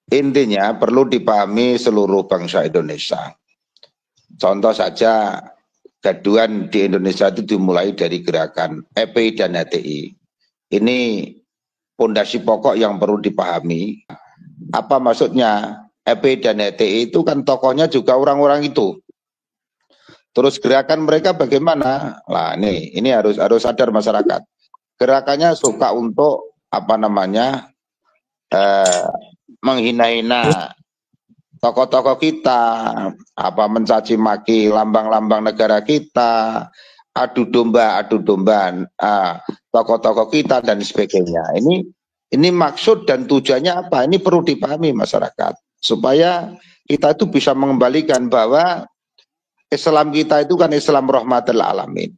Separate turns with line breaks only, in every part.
Intinya perlu dipahami seluruh bangsa Indonesia. Contoh saja, gaduhan di Indonesia itu dimulai dari gerakan EPI dan HTI. Ini pondasi pokok yang perlu dipahami. Apa maksudnya? EPI dan HTI itu kan tokohnya juga orang-orang itu. Terus gerakan mereka bagaimana? Nah, ini harus sadar masyarakat. Gerakannya suka untuk apa namanya? Menghina-hina tokoh-tokoh kita, apa mencaci maki lambang-lambang negara kita, adu domba tokoh-tokoh kita dan sebagainya. Ini maksud dan tujuannya apa? Ini perlu dipahami masyarakat supaya kita itu bisa mengembalikan bahwa Islam kita itu kan Islam rahmatil alamin.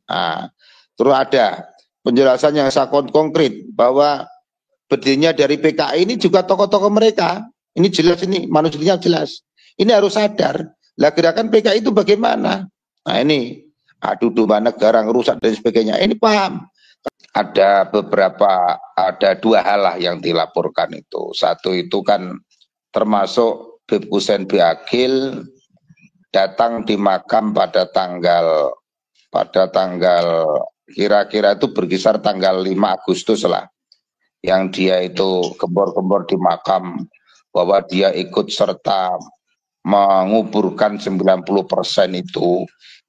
Terus ada penjelasan yang sangat konkret bahwa berdirinya dari PKI ini juga tokoh-tokoh mereka. Ini jelas, ini manusianya jelas. Ini harus sadar. Lah gerakan PKI itu bagaimana? Nah ini adu domba negara ngerusak dan sebagainya. Ini paham. Ada dua hal lah yang dilaporkan itu. Satu itu kan termasuk Bib Husein Biagil datang di makam pada tanggal kira-kira itu berkisar tanggal 5 Agustus lah, yang dia itu gembor-gembor di makam bahwa dia ikut serta menguburkan 90%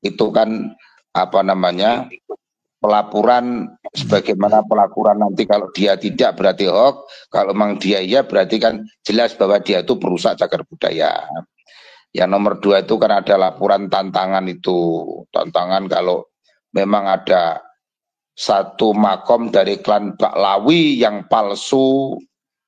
itu kan apa namanya pelaporan, sebagaimana pelaporan nanti kalau dia tidak berarti hoax, kalau memang dia iya berarti kan jelas bahwa dia itu perusak cagar budaya. Yang nomor dua itu kan ada laporan tantangan itu, tantangan kalau memang ada satu makom dari klan Baklawi yang palsu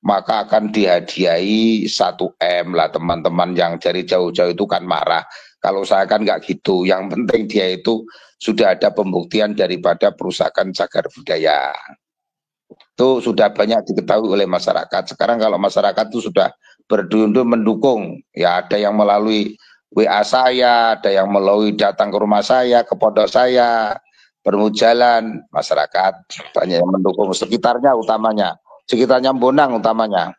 maka akan dihadiahi 1 M lah. Teman-teman yang dari jauh-jauh itu kan marah. Kalau saya kan nggak gitu, yang penting dia itu sudah ada pembuktian daripada perusakan cagar budaya. Itu sudah banyak diketahui oleh masyarakat. Sekarang kalau masyarakat itu sudah berduyun-duyun mendukung, ya ada yang melalui WA saya, ada yang melalui datang ke rumah saya, ke pondok saya, bermujalan, masyarakat banyak yang mendukung, sekitarnya utamanya, sekitarnya Bonang utamanya.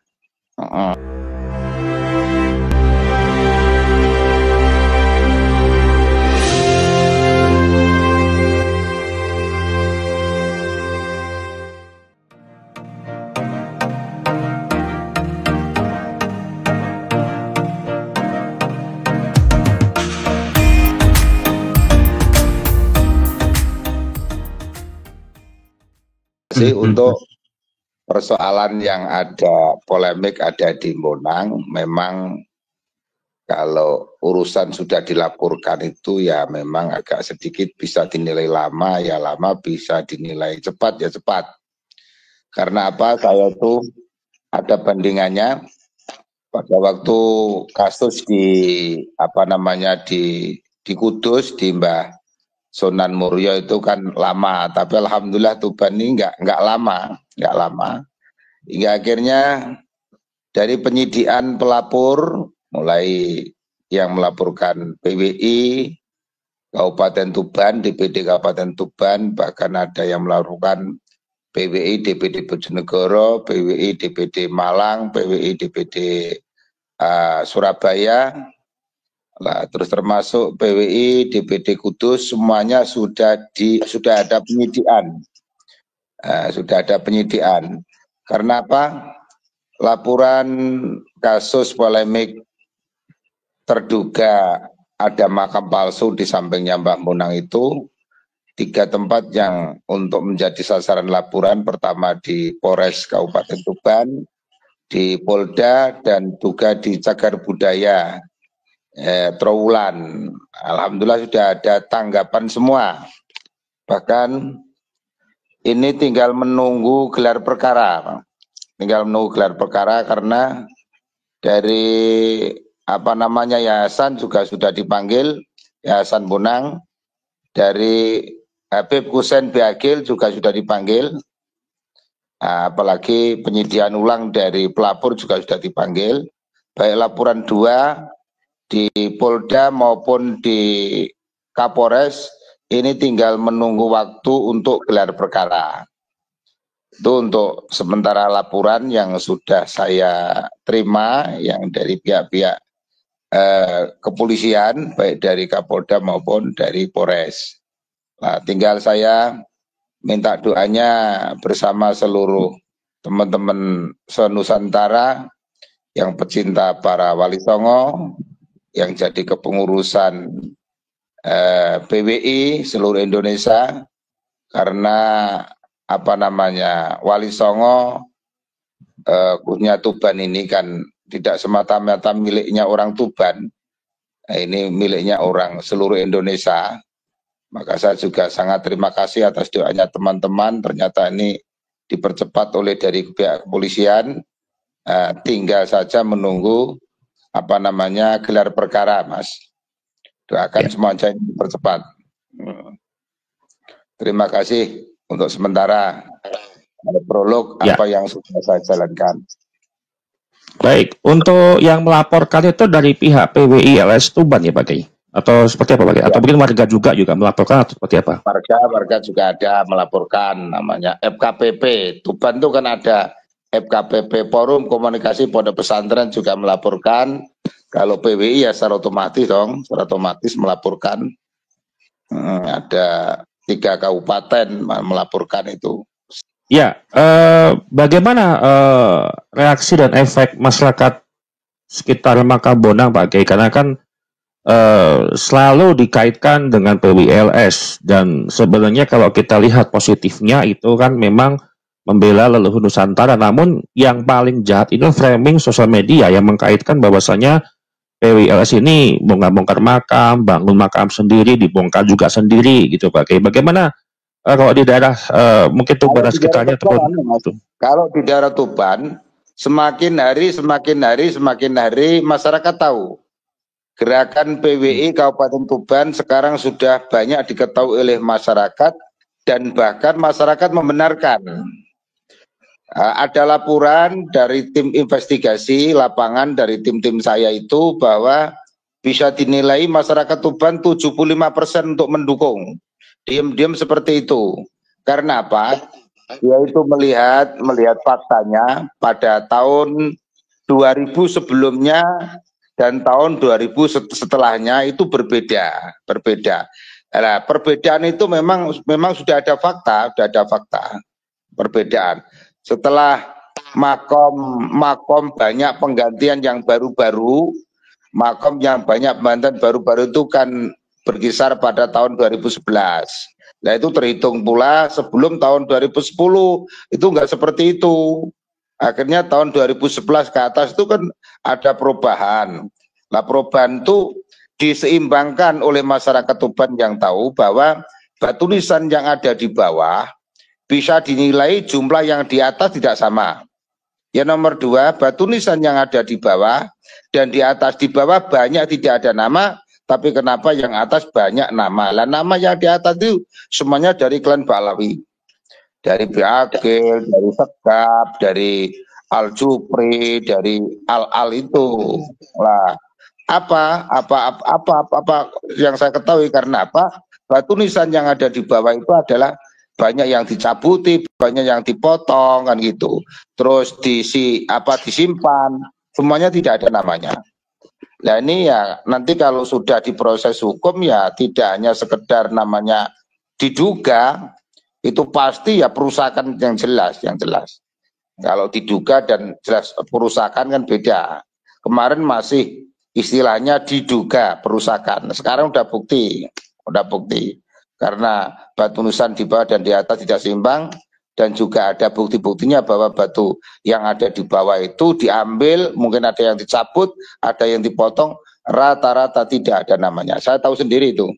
Untuk persoalan yang ada polemik ada di Bonang, memang kalau urusan sudah dilaporkan itu ya memang agak sedikit bisa dinilai lama, ya lama, bisa dinilai cepat ya cepat. Karena apa? Saya tuh ada bandingannya pada waktu kasus di apa namanya di Kudus di Mbah Sunan Muria itu kan lama, tapi alhamdulillah Tuban ini nggak lama. Hingga akhirnya dari penyidikan pelapor, mulai yang melaporkan PWI Kabupaten Tuban, DPD Kabupaten Tuban, bahkan ada yang melaporkan PWI DPD Bojonegoro, PWI DPD Malang, PWI DPD Surabaya. Nah, terus termasuk PWI, DPD Kudus, semuanya sudah ada penyidikan. Sudah ada penyidikan. Karena apa? Laporan kasus polemik terduga ada makam palsu di sampingnya Mbah Munang itu 3 tempat yang untuk menjadi sasaran laporan, pertama di Polres Kabupaten Tuban, di Polda, dan juga di Cagar Budaya Trowulan. Alhamdulillah sudah ada tanggapan semua. Bahkan ini tinggal menunggu gelar perkara. Karena dari apa namanya yayasan juga sudah dipanggil, Yayasan Bonang, dari Bib Husein Biagil juga sudah dipanggil. Apalagi penyidikan ulang dari pelapor juga sudah dipanggil. Baik laporan 2 di Polda maupun di Kapolres, ini tinggal menunggu waktu untuk gelar perkara. Itu untuk sementara laporan yang sudah saya terima yang dari pihak-pihak kepolisian, baik dari Kapolda maupun dari Polres. Nah, tinggal saya minta doanya bersama seluruh teman-teman se-Nusantara yang pecinta para Wali Songo, yang jadi kepengurusan PWI seluruh Indonesia, karena Wali Songo khususnya Tuban ini kan tidak semata-mata miliknya orang Tuban, ini miliknya orang seluruh Indonesia. Maka saya juga sangat terima kasih atas doanya teman-teman. Ternyata ini dipercepat oleh dari pihak kepolisian. Tinggal saja menunggu gelar perkara, Mas. Doakan semuanya dipercepat. Terima kasih untuk sementara prolog apa yang sudah saya jalankan.
Baik, untuk yang melaporkan itu dari pihak PWI LS Tuban ya Pak Kiai? Atau seperti apa Pak Kiai? Atau mungkin warga juga melaporkan atau seperti apa?
Warga juga ada melaporkan, namanya FKPP. Tuban itu kan ada FKPP, Forum Komunikasi Pondok Pesantren, juga melaporkan. Kalau PWI ya secara otomatis melaporkan. Ada 3 kabupaten melaporkan itu.
Ya, bagaimana reaksi dan efek masyarakat sekitar Makabonang Pak Kiai? Karena kan selalu dikaitkan dengan PWLS, dan sebenarnya kalau kita lihat positifnya itu kan memang membela leluhur Nusantara, namun yang paling jahat itu framing sosial media yang mengkaitkan bahwasanya PWLS ini bongkar-bongkar makam, bangun makam sendiri, dibongkar juga sendiri gitu Pak Kiai. Bagaimana kalau di daerah mungkin Tuban sekitarnya
kalau di daerah Tuban semakin hari masyarakat tahu gerakan PWI Kabupaten Tuban sekarang sudah banyak diketahui oleh masyarakat, dan bahkan masyarakat membenarkan. Ada laporan dari tim investigasi lapangan dari tim-tim saya itu bahwa bisa dinilai masyarakat Tuban 75% untuk mendukung. Diam-diam seperti itu. Karena apa? Yaitu melihat faktanya pada tahun 2000 sebelumnya dan tahun 2000 setelahnya itu berbeda. Nah, perbedaan itu memang sudah ada fakta perbedaan. Setelah makom banyak penggantian yang baru-baru, makom yang banyak penggantian baru-baru itu kan berkisar pada tahun 2011. Nah itu terhitung pula sebelum tahun 2010 itu enggak seperti itu. Akhirnya tahun 2011 ke atas itu kan ada perubahan. Nah perubahan itu diseimbangkan oleh masyarakat Tuban yang tahu bahwa batu nisan yang ada di bawah bisa dinilai jumlah yang di atas tidak sama. Yang nomor 2, batu nisan yang ada di bawah dan di atas, di bawah banyak tidak ada nama, tapi kenapa yang atas banyak nama? Lah nama yang di atas itu semuanya dari klan Balawi, dari Biagil, dari Segap, dari Al-Jupri, dari Al itu. Lah apa yang saya ketahui karena apa? Batu nisan yang ada di bawah itu adalah banyak yang dicabuti, banyak yang dipotong kan gitu. Terus disimpan, semuanya tidak ada namanya. Nah ini ya nanti kalau sudah diproses hukum ya tidak hanya sekedar namanya diduga, itu pasti ya perusakan yang jelas. Kalau diduga dan jelas perusakan kan beda. Kemarin masih istilahnya diduga perusakan, sekarang udah bukti. Karena batu nisan di bawah dan di atas tidak seimbang, dan juga ada bukti-buktinya bahwa batu yang ada di bawah itu diambil, mungkin ada yang dicabut, ada yang dipotong, rata-rata tidak ada namanya. Saya tahu sendiri itu.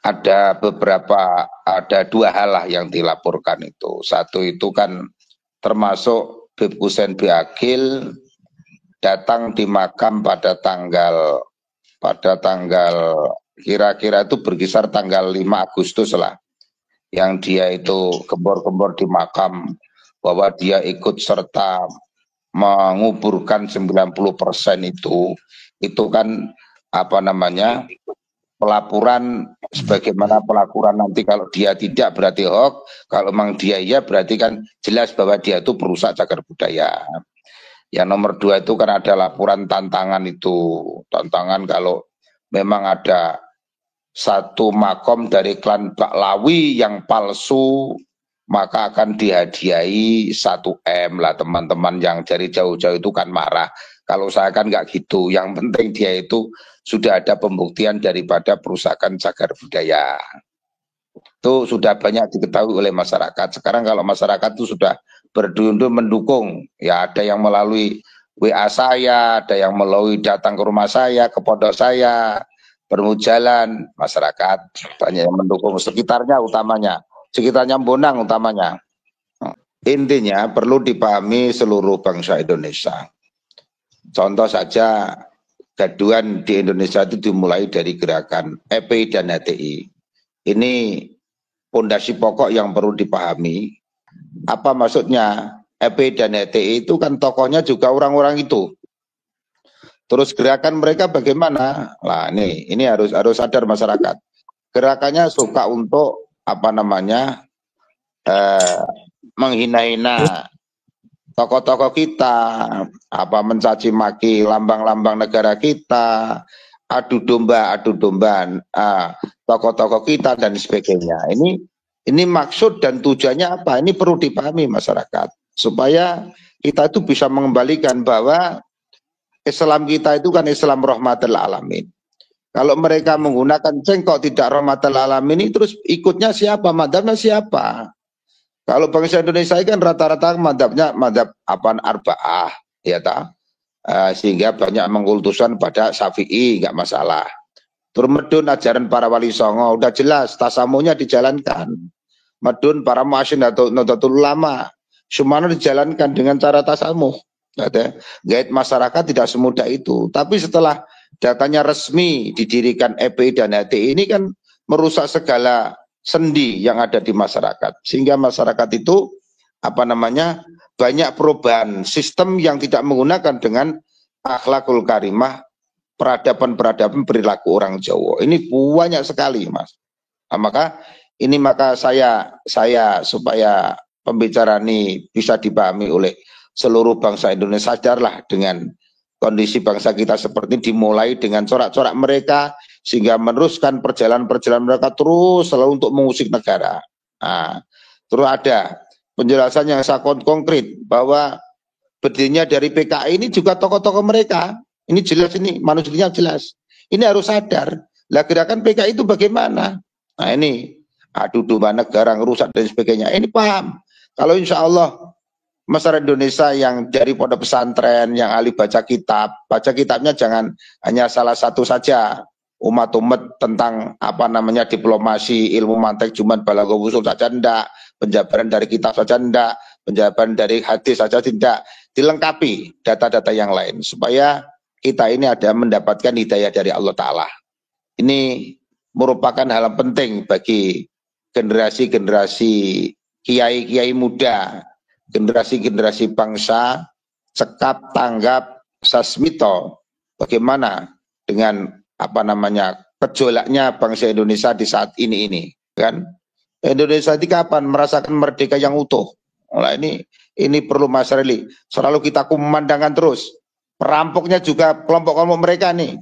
Ada 2 hal lah yang dilaporkan itu. Satu itu kan termasuk Bib Husein Biagil datang di makam pada tanggal kira-kira itu berkisar tanggal 5 Agustus lah, yang dia itu gembor-gembor di makam bahwa dia ikut serta menguburkan 90% itu kan pelaporan sebagaimana pelaporan nanti kalau dia tidak berarti hoax, kalau memang dia iya berarti kan jelas bahwa dia itu perusak cagar budaya. Yang nomor 2 itu kan ada laporan tantangan itu, tantangan kalau memang ada satu makom dari klan Baklawi yang palsu maka akan dihadiahi 1 M lah. Teman-teman yang dari jauh-jauh itu kan marah. Kalau saya kan nggak gitu, yang penting dia itu sudah ada pembuktian daripada perusakan cagar budaya. Itu sudah banyak diketahui oleh masyarakat. Sekarang kalau masyarakat itu sudah berduyun-duyun mendukung, ya ada yang melalui WA saya, ada yang melalui datang ke rumah saya, ke pondok saya, berjalan, masyarakat banyak yang mendukung, sekitarnya utamanya, sekitarnya Bonang utamanya. Intinya perlu dipahami seluruh bangsa Indonesia. Contoh saja, gaduhan di Indonesia itu dimulai dari gerakan EPI dan HTI. Ini fondasi pokok yang perlu dipahami. Apa maksudnya? EPI dan HTI itu kan tokohnya juga orang-orang itu. Terus gerakan mereka bagaimana? Lah ini harus sadar masyarakat. Gerakannya suka untuk apa namanya menghina-hina tokoh-tokoh kita, apa mencaci maki lambang-lambang negara kita, adu domba tokoh-tokoh kita dan sebagainya. Ini maksud dan tujuannya apa? Ini perlu dipahami masyarakat supaya kita itu bisa mengembalikan bahwa Islam kita itu kan Islam rahmatil alamin. Kalau mereka menggunakan cengkok tidak rahmatil alamin, terus ikutnya siapa? Madzhabnya siapa? Kalau bangsa Indonesia kan rata-rata madzhabnya madzhab arba'ah, ya ta? Sehingga banyak mengkultuskan pada Syafi'i, nggak masalah. Terus medun ajaran para wali songo, udah jelas tasamuhnya dijalankan. Medun para mu'asyin atau Nahdlatul Ulama, semuanya dijalankan dengan cara tasamuh. Gait masyarakat tidak semudah itu. Tapi setelah datanya resmi didirikan EPI dan HTI ini kan merusak segala sendi yang ada di masyarakat, sehingga masyarakat itu apa namanya banyak perubahan sistem yang tidak menggunakan dengan akhlakul karimah, peradaban perilaku orang Jawa. Ini banyak sekali, Mas. Nah, maka saya supaya pembicaraan ini bisa dipahami oleh seluruh bangsa Indonesia, sadarlah dengan kondisi bangsa kita seperti ini, dimulai dengan corak-corak mereka sehingga meneruskan perjalanan mereka terus selalu untuk mengusik negara. Nah, terus ada penjelasan yang sangat konkret bahwa berdirinya dari PKI ini juga tokoh-tokoh mereka. Ini jelas, ini manusianya jelas. Ini harus sadar. Lah gerakan PKI itu bagaimana? Nah ini adu domba negara, rusak dan sebagainya. Ini paham. Kalau insya Allah masyarakat Indonesia yang dari pondok pesantren, yang ahli baca kitabnya jangan hanya salah satu saja, umat-umat tentang apa namanya diplomasi, ilmu mantek, cuman balago usul saja enggak, penjabaran dari kitab saja enggak, penjabaran dari hadis saja tidak, dilengkapi data-data yang lain supaya kita ini ada mendapatkan hidayah dari Allah Ta'ala. Ini merupakan hal penting bagi generasi-generasi kiai-kiai muda, generasi-generasi bangsa, sekap, tanggap, sasmito, bagaimana dengan apa namanya gejolaknya bangsa Indonesia di saat ini kan. Indonesia ini kapan merasakan merdeka yang utuh? Nah, ini perlu Mas Reli selalu kita kumandangkan terus. Perampoknya juga kelompok-kelompok mereka nih.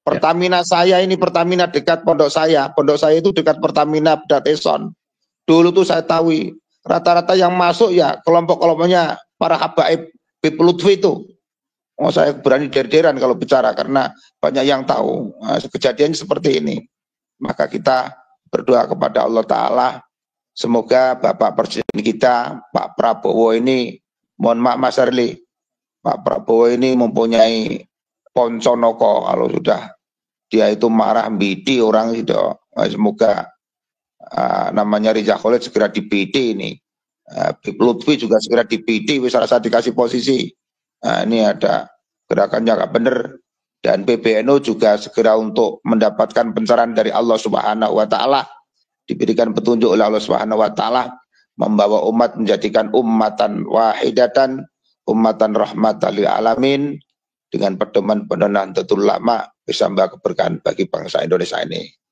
Pertamina saya ini, Pertamina dekat pondok saya itu dekat Pertamina Dateson. Dulu tuh saya tahu rata-rata yang masuk ya kelompok-kelompoknya para habaib Bib Lutfi itu. Oh, saya berani der-deran kalau bicara karena banyak yang tahu. Nah, kejadiannya seperti ini. Maka kita berdoa kepada Allah Ta'ala, semoga Bapak Presiden kita, Pak Prabowo ini, mohon maaf Mas Arli, Pak Prabowo ini mempunyai ponconoko, kalau sudah dia itu marah bidi orang itu. Nah, semoga namanya Rizal Khalid segera di-PD ini. Bib Lutfi juga segera di-PD, rasa dikasih posisi. Nah, ini ada gerakannya nggak benar, dan PBNU juga segera untuk mendapatkan pencerahan dari Allah Subhanahu wa Ta'ala, diberikan petunjuk oleh Allah Subhanahu wa Ta'ala, membawa umat menjadikan ummatan wahidatan, ummatan rahmatan lil alamin, dengan pedoman Nahdlatul Ulama, bisa membawa keberkahan bagi bangsa Indonesia ini.